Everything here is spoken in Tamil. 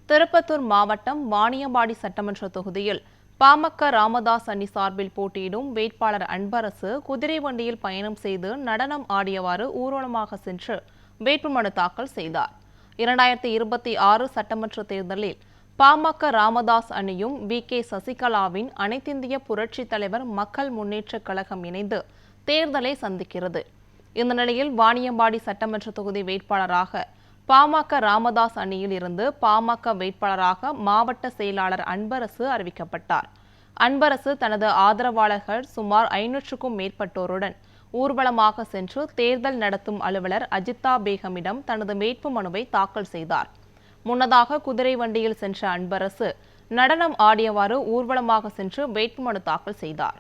திருப்பத்தூர் மாவட்டம் வாணியம்பாடி சட்டமன்ற தொகுதியில் பாமக ராமதாஸ் அணி சார்பில் போட்டியிடும் வேட்பாளர் அன்பரசு குதிரை வண்டியில் பயணம் செய்து நடனம் ஆடியவாறு ஊர்வலமாக சென்று வேட்புமனு தாக்கல் செய்தார். 2026 சட்டமன்ற தேர்தலில் பாமக ராமதாஸ் அணியும் வி.கே. சசிகலாவின் அனைத்திந்திய புரட்சித் தலைவர் மக்கள் முன்னேற்றக் கழகம் இணைந்து தேர்தலை சந்திக்கிறது. இந்த நிலையில் வாணியம்பாடி சட்டமன்ற தொகுதி வேட்பாளராக பாமக ராமதாஸ் அணியில் இருந்து பாமக வேட்பாளராக மாவட்ட செயலாளர் அன்பரசு அறிவிக்கப்பட்டார். அன்பரசு தனது ஆதரவாளர்கள் சுமார் 500க்கும் மேற்பட்டோருடன் ஊர்வலமாக சென்று தேர்தல் நடத்தும் அலுவலர் அஜிதா பேகமிடம் தனது வேட்புமனுவை தாக்கல் செய்தார். முன்னதாக குதிரை வண்டியில் சென்ற அன்பரசு நடனம் ஆடியவாறு ஊர்வலமாக சென்று வேட்புமனு தாக்கல் செய்தார்.